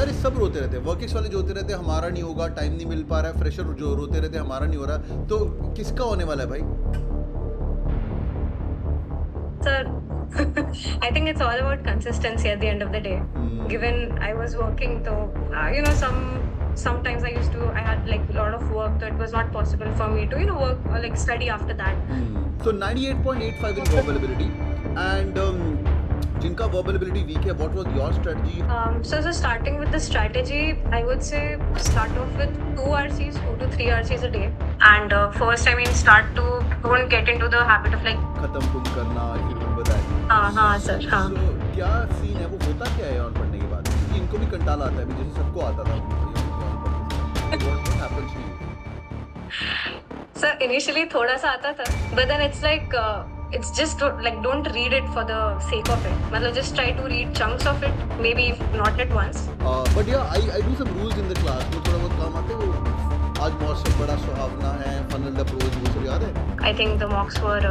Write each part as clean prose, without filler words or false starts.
यार ये सब रोते रहते हैं, वर्किक्स वाले जो होते रहते हैं हमारा नहीं होगा, टाइम नहीं मिल पा रहा है, फ्रेशर जो रोते रहते हैं हमारा नहीं हो रहा, तो किसका होने वाला है भाई? Sir, I think it's all about consistency at the end of the day. Given I was working, so sometimes I had like a lot of work, so it was not possible for me to work or like study after that. So 98.85 in verbal and जिनका verbal weak है, what was your strategy? So starting with the strategy, I would say start off with 2 to 3 RCs a day. And first, I mean, don't get into the habit of like. खत्म तुम करना, if you remember that. हाँ sir, हाँ. So क्या scene है, वो होता क्या है और पढ़ने के बाद? क्योंकि इनको भी कंटाला आता है, अभी जैसे सबको आता था. What happens to you? Sir, initially थोड़ा सा आता था, but then it's like it's just like don't read it for the sake of it. मतलब just try to read chunks of it, maybe not at once. But yeah, I do some rules in the class. वो थोड़ा बहुत काम आते हैं. वो आज मौसम बड़ा सुहावना है, funnel approach, वो सब याद है? I think the mocks were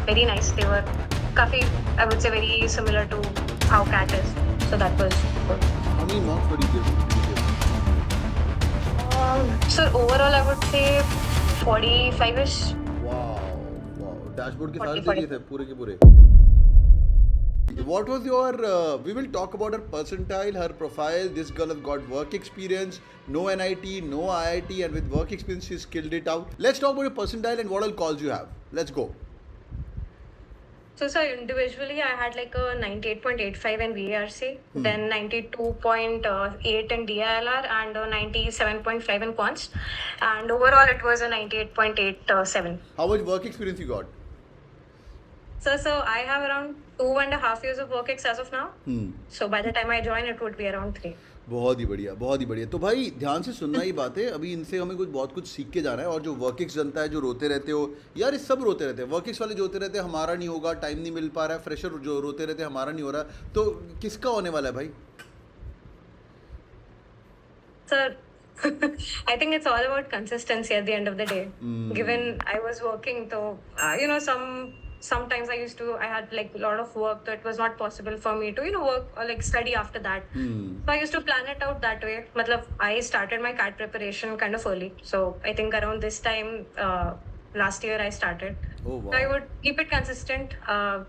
very nice. They were काफी, I would say, very similar to how CAT is. So that was good. How many mocks were you given? So overall, I would say 45ish. Wow. Dashboard के सारे 40. दिए थे पूरे के पूरे. What was your? We will talk about her percentile, her profile. This girl has got work experience, no NIT, no IIT, and with work experience, she's skilled it out. Let's talk about your percentile and what all calls you have. Let's go. So individually, I had like a 98.85 in VARC, then 92.8 in DILR, and 97.5 in Quants. And overall, it was a 98.87. How much work experience you got? So I have around 2.5 years of work ex as of now. So by the time I join, it would be around 3. बहुत ही बढ़िया, बहुत ही बढ़िया. तो भाई ध्यान से सुनना ही बात है, अभी इनसे हमें बहुत कुछ सीख के जाना है. और जो वर्किक्स जनता है जो रोते रहते हो, यार ये सब रोते रहते हैं, वर्किक्स वाले जो होते रहते हैं हमारा नहीं होगा, टाइम नहीं मिल पा रहा है, फ्रेशर जो रोते रहते हैं हमारा नहीं हो रहा, तो किसका होने वाला है भाई? Sir, I think it's all about consistency at the end of the day. Given I was working, so sometimes I had like a lot of work, so it was not possible for me to work or like study after that. So I used to plan it out that way. Matlab, I started my CAT preparation kind of early, so I think around this time last year I started. Oh wow. So I would keep it consistent,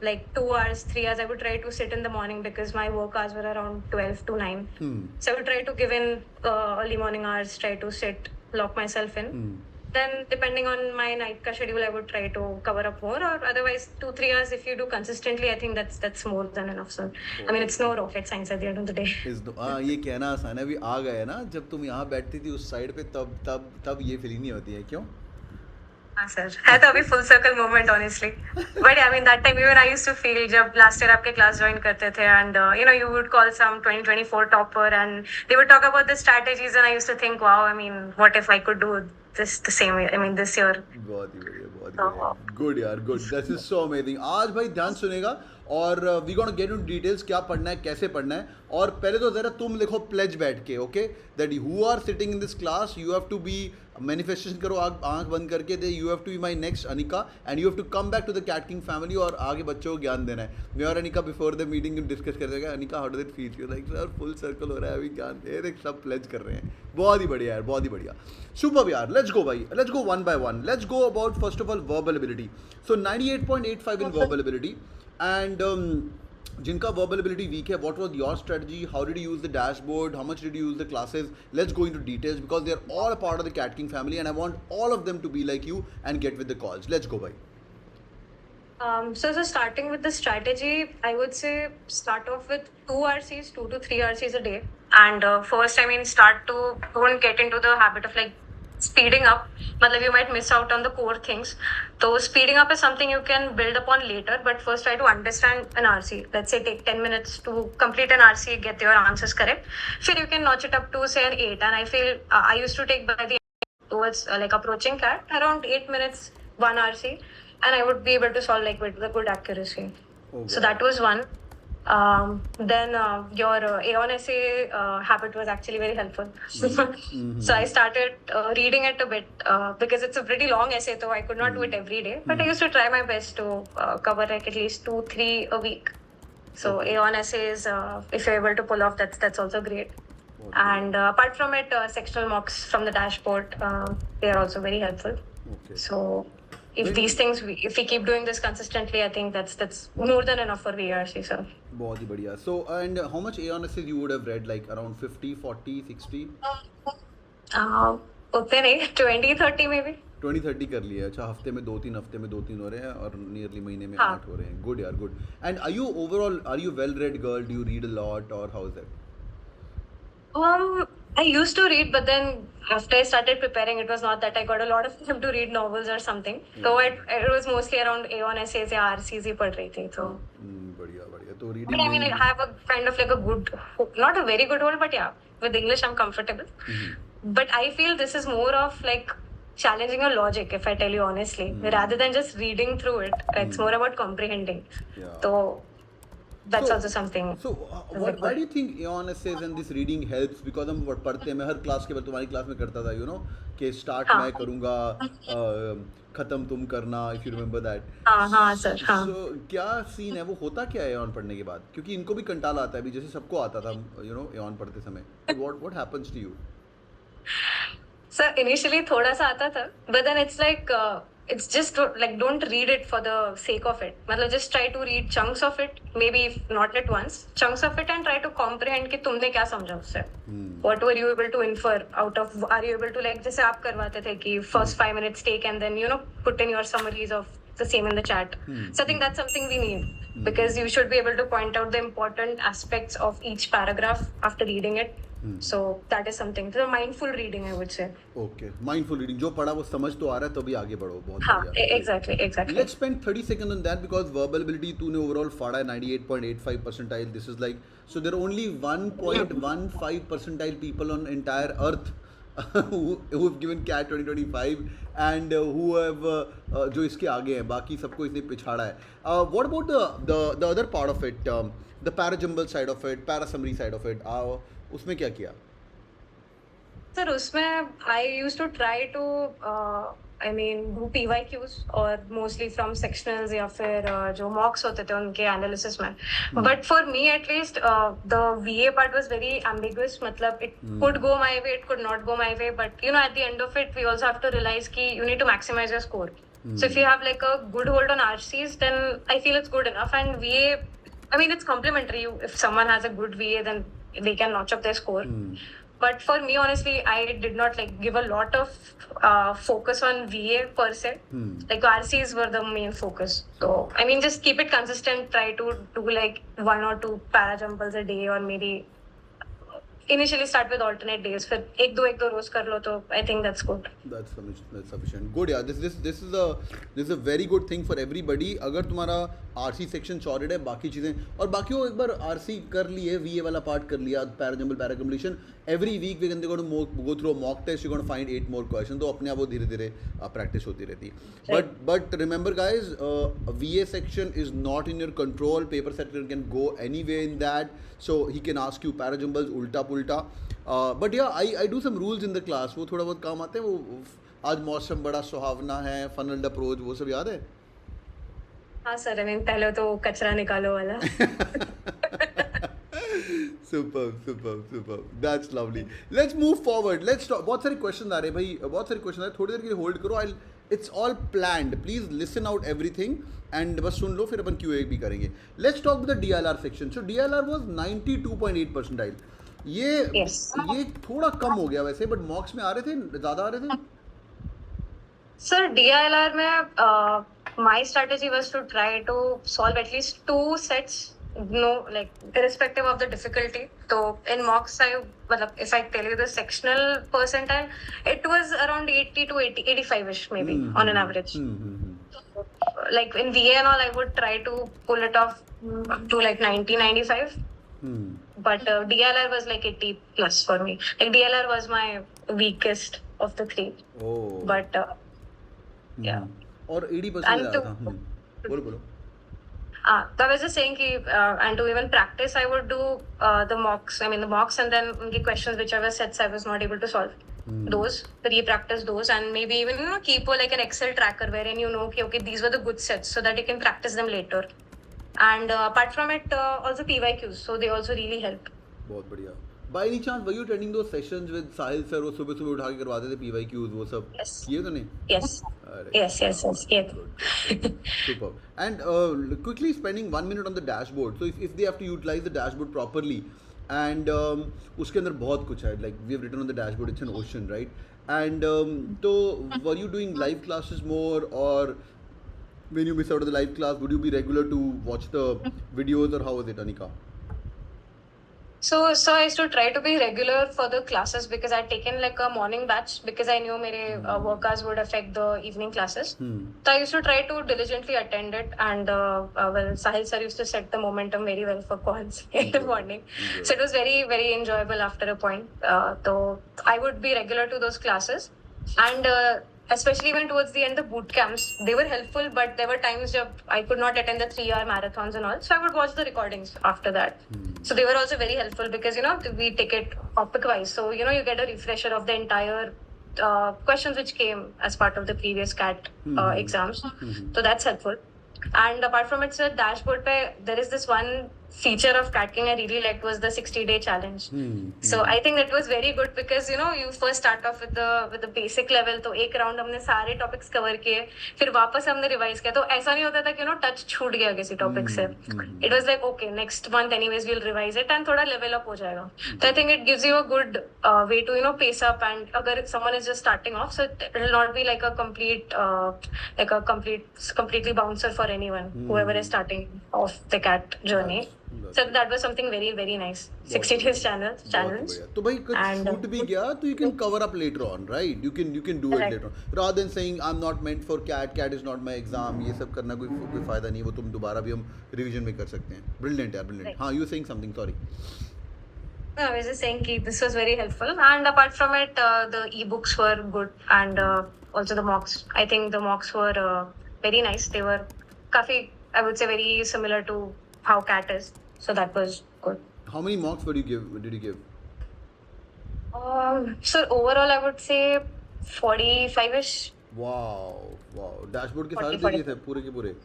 like 2 hours, 3 hours. I would try to sit in the morning because my work hours were around 12 to 9. So I would try to give in early morning hours, try to sit, lock myself in. Then depending on my night ka schedule, I would try to cover up more, or otherwise 2-3 hours if you do consistently, I think that's more than enough, sir. I mean, it's no rocket science at the end of the day. ये कहना आसान है, अभी आ गए ना, जब तुम यहाँ बैठती थी उस साइड पे, तब ये फीलिंग नहीं होती है, क्यों? हाँ सर, है तो अभी full circle moment honestly. But yeah, I mean that time even I used to feel जब last year आपके class join करते थे and you would call some 2024 topper and they would talk about the strategies and I used to think, wow, I mean, what if I could do this the same way? I mean, this year. बहुत ही बढ़िया. Good यार, good. This is so amazing. आज भाई ध्यान सुनेगा और we gonna get into details, क्या पढ़ना है, कैसे पढ़ना है. और पहले तो ज़रा तुम लिखो pledge बैठ के, okay? That who are sitting in this class, you have to be manifestation करो आँख बंद करके, दे you have to be my next Anika and you have to come back to the Cat King family और आगे बच्चों को ज्ञान देना है. मैं और Anika before the meeting discuss करते थे, Anika how does it feel? You're like sir full circle हो रहा है, अभी ज्ञान दे रहे, सब pledge कर रहे हैं. बहुत ही बढ़िया यार, बहुत ही बढ़िया. Superb यार, let's go भाई, let's go one by one. Let's go about first of all verbal ability. So 98.85 in verbal ability and जिनका verbal ability weak है, what was your strategy? How did you use the dashboard? How much did you use the classes? Let's go into details because they are all a part of the Cat King family and I want all of them to be like you and get with the calls. Let's go, bhai. So starting with the strategy, I would say start off with 2 RCs, 2 to 3 RCs a day. And first, I mean, don't get into the habit of like speeding up. Matlab, you might miss out on the core things. So speeding up is something you can build upon later, but first try to understand an RC. Let's say take 10 minutes to complete an RC, get your answers correct. Then you can notch it up to say an 8. And I feel I used to take by the towards like approaching CAT around 8 minutes, 1 RC. And I would be able to solve like with the good accuracy. Okay. So that was one. Then your Aeon essay habit was actually very helpful. So I started reading it a bit because it's a pretty long essay, so I could not do it every day. But I used to try my best to cover like at least 2-3 a week. So Aeon essays, if you're able to pull off, that's also great. And apart from it, sectional mocks from the dashboard, they are also very helpful. Okay. So if these things, if we keep doing this consistently, I think that's more than enough for VRC, sir. बहुत ही बढ़िया. So and how much Aeon essays you would have read, like around 50, 40, 60? उतने नहीं, 20-30 maybe. 20-30 कर लिया. अच्छा, हफ्ते में 2-3 हफ्ते में 2-3 हो रहे हैं और नियरली महीने में हाँ. 8 हो रहे हैं. गुड यार, good. And are you overall, are you well red girl? Do you read a lot or how is that? I used to read, but then after I started preparing, it was not that I got a lot of time to read novels or something. So it was mostly around Aeon essays या RCs ही पढ़ रही थी. So बढ़िया बढ़िया. तो but reading I mean, I have a kind of like a good, not a very good hold, but yeah, with English I'm comfortable. But I feel this is more of like challenging your logic, if I tell you honestly, rather than just reading through it. It's more about comprehending. Yeah. So that's also something. So why do you think Aeon essays and this reading helps? Because हम पढ़ते हैं, मैं हर class के बाद तुम्हारी class में करता था, you know, कि स्टार्ट हाँ. मैं करूँगा, खत्म तुम करना, if you remember that. हाँ सर, हाँ. So क्या सीन है, वो होता क्या है Aeon पढ़ने के बाद? क्योंकि इनको भी कंटाला आता है अभी, जैसे सबको आता था, you know, Aeon पढ़ते समय. What happens to you? So initially थोड़ा सा आता था, but then it's like it's just like don't read it for the sake of it. मतलब just try to read chunks of it, maybe if not at once, chunks of it, and try to comprehend कि तुमने क्या समझा उससे. What were you able to infer out of? Are you able to, like जैसे आप करवाते थे कि first 5 minutes take and then you know put in your summaries of the same in the chat. So I think that's something we need because you should be able to point out the important aspects of each paragraph after reading it. So that is something. So mindful reading, I would say. Okay, mindful reading. जो पढ़ा वो समझ तो आ रहा है, तभी आगे बढ़ो. बहुत हाँ, बढ़िया. exactly. Let's spend 30 seconds on that because verbal ability तूने overall फाड़ा है 98.85 percentile. This is like, so there are only 1.15 percentile people on entire earth who have given CAT 2025 and who have जो इसके आगे हैं, बाकी सबको इसने पिछाड़ा है. What about the other part of it, the parajumble side of it, parasummary side of it? उसमें क्या किया? सर उसमें I used to try to I mean do PYQs और mostly from sectionals या फिर जो mocks होते थे उनके analysis में. But for me at least the VA part was very ambiguous. मतलब it could go my way, it could not go my way. But you know at the end of it we also have to realize कि you need to maximize your score. So if you have like a good hold on RCs, then I feel it's good enough. And VA, I mean it's complementary. If someone has a good VA, then they can notch up their score. But for me, honestly, I did not like give a lot of focus on VA per se. Like RCs were the main focus. So I mean, just keep it consistent. Try to do like 1 or 2 para jumbles a day, or maybe initially start with alternate days. फिर एक दो रोज कर लो तो I think that's good. That's sufficient. Good यार. This is a very good thing for everybody. अगर तुम्हारा RC section sorted है, बाकी चीज़ें और बाकी वो एक बार RC कर लिए, VA वाला part कर लिया, parajumble, paracompletion. Every week we're going to go through a mock test. You're going to find 8 more questions. तो अपने आप वो धीरे-धीरे practice होती रहती है. But remember guys, VA section is not in your control. Paper setter can go anywhere in that. So he can ask you parajumbles, ulta pulta. But yeah, I do some rules in the class. वो थोड़ा बहुत काम आते हैं. वो आज मौसम बड़ा सुहावना है, funneled approach, वो सब याद है? हाँ सर, I mean पहले तो कचरा निकालो वाला. Superb. That's lovely. Let's move forward. Let's talk. बहुत सारे questions आ रहे हैं भाई, बहुत सारे questions आ रहे हैं. थोड़ी देर के लिए hold करो. It's all planned. Please listen out everything and बस सुन लो, फिर अपन QA भी करेंगे. Let's talk about the DLR section. So DLR was 92.8 percentile. ये थोड़ा कम हो गया वैसे, but mocks में आ रहे थे, ज़्यादा आ रहे थे. Sir, DILR में my strategy was to try to solve at least 2 sets, no, like irrespective of the difficulty. So in mocks, if I tell you the sectional percentile, it was around 80 to 85ish maybe on an average. Like in VA and all, I would try to pull it off to like 90, 95. But DLR was like 80 plus for me. Like DLR was my weakest of the 3. Oh. But yeah. और 80% था. बोलो. So I was just saying and to even practice, I would do the mocks and then the questions, whichever sets I was not able to solve. Those, re-practice those, and maybe even keep like an Excel tracker wherein okay, these were the good sets, so that you can practice them later. And apart from it, also PYQs, so they also really help. बहुत बढ़िया. By any chance were you attending दो sessions with Sahil sir, वो सुबह सुबह उठा के करवाते थे पीवाईक्यूज वो सब Yes. किए तो नहीं? Yes. अरे Yes. Yes. Yes. Yeah. good. Superb. And quickly spending 1 minute on the dashboard. So if they have to utilize the dashboard properly, and उसके अंदर बहुत कुछ है, like we have written on the dashboard, it's an ocean, right? And तो were you doing live classes more, or when you miss out of the live class, would you be regular to watch the videos, or how was it, Anika? So I used to try to be regular for the classes because I'd taken like a morning batch because I knew मेरे work hours would affect the evening classes. So I used to try to diligently attend it, and well, Sahil sir used to set the momentum very well for calls in the morning. So it was very, very enjoyable after a point. So I would be regular to those classes, and especially when towards the end the boot camps, they were helpful, but there were times jab I could not attend the 3-hour marathons and all, so I would watch the recordings after that. So they were also very helpful because we take it topic wise, so you get a refresher of the entire questions which came as part of the previous CAT exams. So that's helpful. And apart from it, sir, dashboard pe, there is this one feature of CAT King I really liked was the 60-day challenge. So I think that was very good because you first start off with the basic level. तो एक round हमने सारे topics cover किए, फिर वापस हमने revise किया, तो ऐसा नहीं होता था कि टच छूट गया किसी टॉपिक से. It was like okay, next month anyways we'll revise it and थोड़ा लेवल अप हो जाएगा. तो I think it gives you a good way to pace up, and अगर someone is just starting off, so it will not be like a completely bouncer for anyone whoever is starting off the CAT journey. So that was something very, very nice. 60 days challenge. तो भाई कुछ छूट भी गया तो you can cover up later on, right? You can do it later on, rather than saying I'm not meant for CAT is not my exam. ये सब करना कोई फायदा नहीं, वो तुम दोबारा भी हम रिवीजन में कर सकते हैं. Brilliant यार, brilliant. हाँ, you were saying something, sorry. No, I was just saying कि this was very helpful, and apart from it, the ebooks were good, and also the mocks. I think the mocks were very nice. They were काफी, I would say, very similar to how CAT is. So that was good. How many mocks did you give? So overall, I would say 45ish. Wow. Dashboard के सारे दिए थे पूरे के पूरे?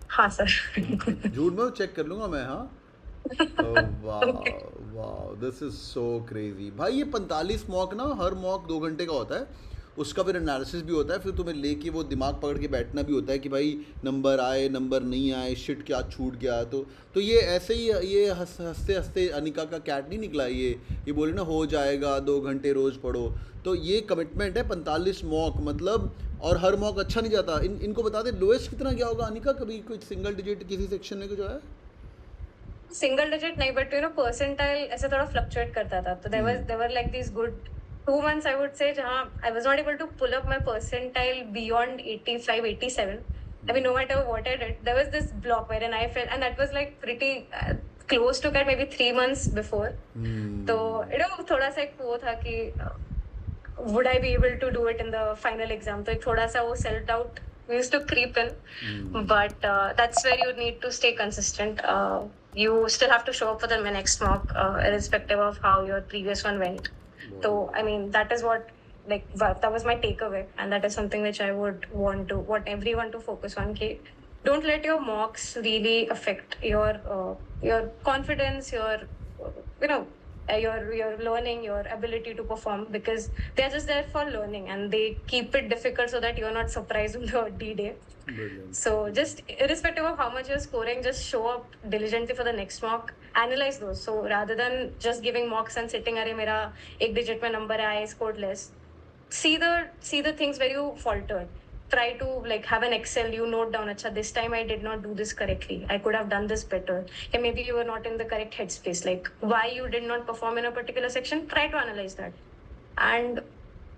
हाँ sir. झूठ में चेक कर लूँगा मैं, हाँ. वाह, दिस इज सो क्रेजी भाई. ये 45 मॉक ना, हर मॉक 2 घंटे का होता है, उसका फिर एनालिसिस भी होता है, फिर तुम्हें लेके वो दिमाग पकड़ के बैठना भी होता है कि भाई नंबर आए, नंबर नहीं आए, शिट क्या छूट गया. तो ये ऐसे ही, ये हंसते हंसते अनिका का कैट नहीं निकला. ये बोले ना हो जाएगा, 2 घंटे रोज़ पढ़ो. तो ये कमिटमेंट है. 45 मॉक मतलब, और हर मॉक अच्छा नहीं जाता. इनको बता दे लोएस्ट कितना गया होगा अनिका? कभी कुछ सिंगल डिजिट किसी सेक्शन में कुछ आया? सिंगल डिजिट नहीं, बट परसेंटाइल ऐसे थोड़ा फ्लक्चुएट करता था. तो there were like this good 2 months, I would say, जहाँ I was not able to pull up my percentile beyond 85, 87. I mean, no matter what I did, there was this block wherein I felt, and that was like pretty close to that, maybe 3 months before. So थोड़ा सा एक वो था कि would I be able to do it in the final exam? तो एक थोड़ा सा वो self doubt used to creep in, but that's where you need to stay consistent. You still have to show up for the next mock, irrespective of how your previous one went. So I mean, that is what, like, that was my takeaway, and that is something which I would want everyone to focus on. Ki, don't let your mocks really affect your confidence, your learning, your ability to perform, because they're just there for learning, and they keep it difficult so that you're not surprised on the D-Day. Brilliant. So just irrespective of how much you're scoring, just show up diligently for the next mock, analyze those. So rather than just giving mocks and sitting, अरे मेरा एक digit में number है, I scored less. See the things where you faltered. Try to like have an Excel, you note down, अच्छा this time I did not do this correctly, I could have done this better. Yeah, maybe you were not in the correct headspace, like why you did not perform in a particular section. Try to analyze that, and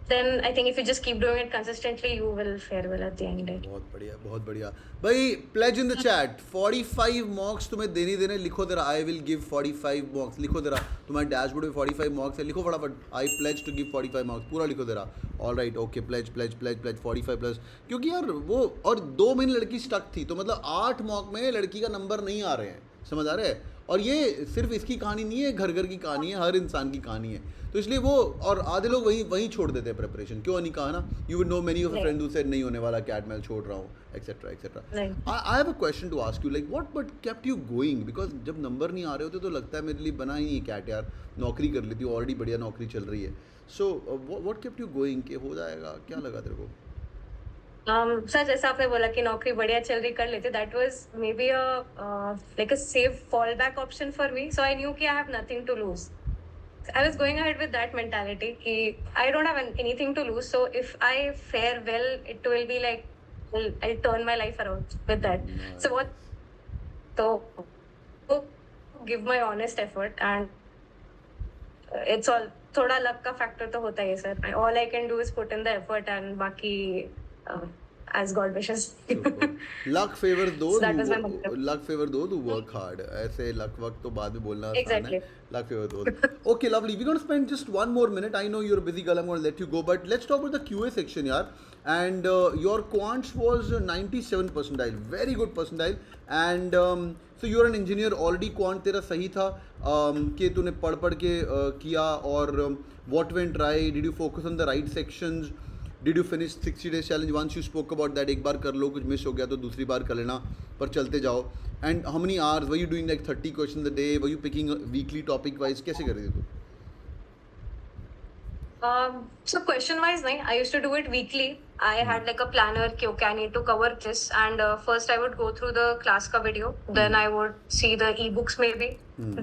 then I think if you just keep doing it consistently, you will fare well at the end. बहुत बढ़िया भाई. Pledge in the chat, 45 मॉक्स तुम्हें देने लिखो जरा. I will give 45 मॉक्स. लिखो जरा, तुम्हारे डैशबोर्ड में 45 मॉक्स है, लिखो फटाफट. I pledge to give 45 मॉक्स. पूरा लिखो जरा. All right, okay. Pledge 45 plus. क्योंकि यार वो, और 2 महीने लड़की स्टक थी, तो मतलब 8 मॉक में लड़की का नंबर नहीं आ रहे हैं, समझ आ रहे हैं. और ये सिर्फ इसकी कहानी नहीं है, घर घर की कहानी है, हर इंसान की कहानी है। तो इसलिए वो, और आधे लोग वहीं वहीं छोड़ देते हैं प्रिपरेशन, क्यों नहीं कहा ना, you would know many of नहीं फ्रेंड हु सेड नहीं होने वाला कैट, मैं छोड़ रहा हूँ, एक्सेट्रा एक्सेट्रा। नहीं I have a question to ask you, like what but kept you going, because जब नंबर नहीं आ रहे होते तो लगता है मेरे लिए बना ही नहीं कैट यार, नौकरी कर लेती हूँ, ऑलरेडी बढ़िया नौकरी चल रही है। So what kept you going, कि हो जाएगा, क्या लगा तेरे को? सर जैसा आपने बोला कि नौकरी बढ़िया चल रही कर लेते, that was maybe a like a safe fall back option for me, so I knew कि I have nothing to lose. I was going ahead with that mentality कि I don't have anything to lose, so if I fare well, it will be like I'll turn my life around with that. So what? So give my honest effort, and it's all थोड़ा luck का factor तो होता ही है sir. All I can do is put in the effort and बाकी as God wishes. Luck favour दो, So that was my motive. Luck favour दो, तू work hard, ऐसे लक वक्त तो बाद में बोलना आसान है, Exactly. लक फेवर दो। Okay lovely, we gonna spend just one more minute, I know you're busy girl, I'm going to let you go, but let's talk about the QA section यार। and your quants was 97 percentile, very good percentile, and so you're an engineer already, quant तेरा सही था, कि तूने पढ़ पढ़ के किया, और what went right, did you focus on the right sections, did you finish 60 days challenge, once you spoke about that, एक बार कर लो, कुछ मिस हो गया तो दूसरी बार कर लेना, पर चलते जाओ। And how many hours were you doing, like 30 question a day, were you picking weekly topic wise, कैसे कर रही थी तू? So question wise, nahi, I used to do it weekly. I had like a planner कि okay, I need to cover this, and first I would go through the class ka video, then I would see the ebooks maybe,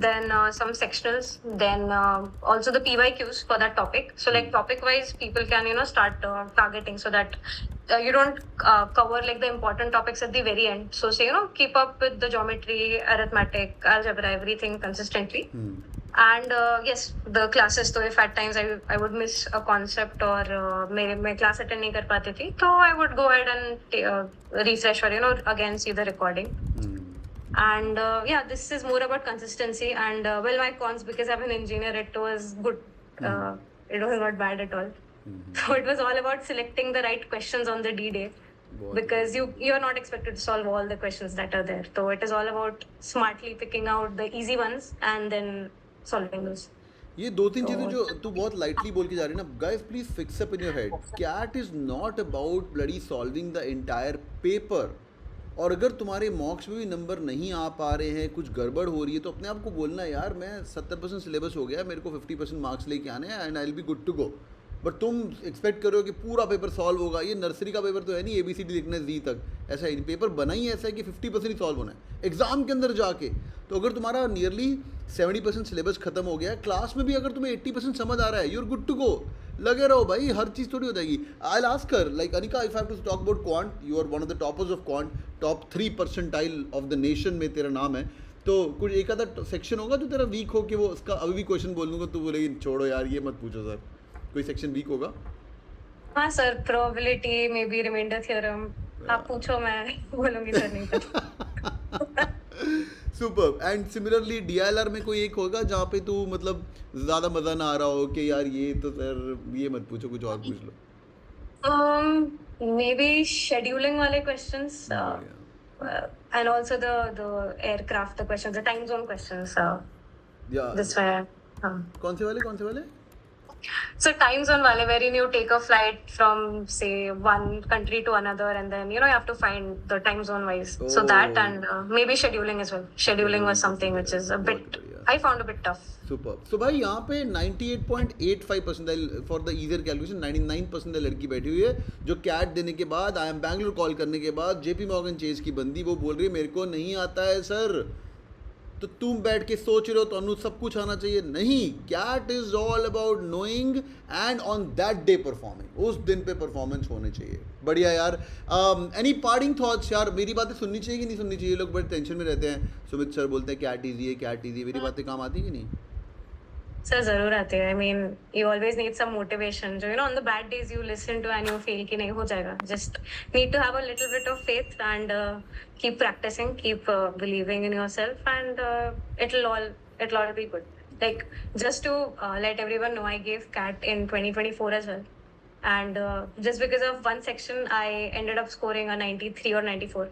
then some sectionals, then also the PYQs for that topic. So like topic wise, people can start targeting, so that you don't cover like the important topics at the very end. So say keep up with the geometry, arithmetic, algebra, everything consistently. And yes, the classes, so if at times I would miss a concept or मैं class attend नहीं कर पाती थी, तो I would go ahead and refresh or again see the recording. And yeah, this is more about consistency, and well, my cons, because I'm an engineer, it was good. It was not bad at all. So it was all about selecting the right questions on the D-Day, because you're not expected to solve all the questions that are there. So it is all about smartly picking out the easy ones and then solving those. ये दो तीन चीज़ें जो तू बहुत lightly बोल के जा रही है ना, guys please fix up in your head, CAT is not about bloody solving the entire paper. और अगर तुम्हारे मॉक्स में भी नंबर नहीं आ पा रहे हैं, कुछ गड़बड़ हो रही है, तो अपने आप को बोलना है यार मैं 70% सिलेबस हो गया, मेरे को 50% मार्क्स लेके आने हैं, and I will be good to go. But तुम एक्सपेक्ट करो कि पूरा पेपर सॉल्व होगा, ये नर्सरी का पेपर तो है नहीं, ABCD लिखना है जी तक, ऐसा ही पेपर बना ही ऐसा है कि 50% ही सॉल्व होना है एग्जाम के अंदर जाके। तो अगर तुम्हारा नियरली 70% सिलेबस खत्म हो गया है, क्लास में भी अगर तुम्हें 80% समझ आ रहा है, you are good to go, लगे रहो भाई, हर चीज़ थोड़ी हो जाएगी। I will ask her, like Anika, if I have to talk about quant, you are one of the toppers of quant, top 3 percentile of the nation में तेरा नाम है, तो कुछ एक आधा सेक्शन होगा जो तेरा वीक हो, कि वो उसका अभी भी क्वेश्चन बोल दूंगा तो बोलेगी छोड़ो यार ये मत पूछो सर, कोई सेक्शन वीक होगा? हाँ sir, probability, maybe remainder theorem, आप पूछो, मैं बोलूंगी सर नहीं पता। सुपर। एंड सिमिलरली DILR में कोई एक होगा जहाँ पे तू मतलब ज़्यादा मज़ा ना आ रहा हो कि यार ये तो सर ये मत पूछो, कुछ और पूछ लो? मे बी शेड्यूलिंग वाले questions, and also the aircraft, the questions, the time zone questions. या This way. कौन से वाले? So time zone wale, wherein you take a flight from say one country to another, and then you have to find the time zone wise. So that, and maybe scheduling as well. Scheduling was something which is a bit, I found a bit tough. Super. So भाई यहाँ पे 98.85 percentile for the easier calculation, 99 percentile लड़की बैठी हुई है जो cat देने के बाद, आई एम बैंगलोर कॉल करने के बाद, JP Morgan Chase की बंदी, वो बोल रही है मेरे को नहीं आता है सर। तो तुम बैठ के सोच रहे हो तो अनु सब कुछ आना चाहिए, नहीं, CAT is all about knowing and on that day performing, उस दिन पे परफॉर्मेंस होने चाहिए। बढ़िया यार। एनी पार्टिंग थॉट्स यार, मेरी बातें सुननी चाहिए कि नहीं सुननी चाहिए? लोग बड़े टेंशन में रहते हैं, सुमित सर बोलते हैं कैट ईजी है, कैट ईजी है, मेरी बातें काम आती कि नहीं? सर जरूर आते हैं। I mean, you always need some motivation. So on the bad days you listen to and you feel कि नहीं हो जाएगा. Just need to have a little bit of faith and keep practicing, keep believing in yourself, and it'll all be good. Like just to let everyone know, I gave CAT in 2024 as well, and just because of one section, I ended up scoring a 93 or 94.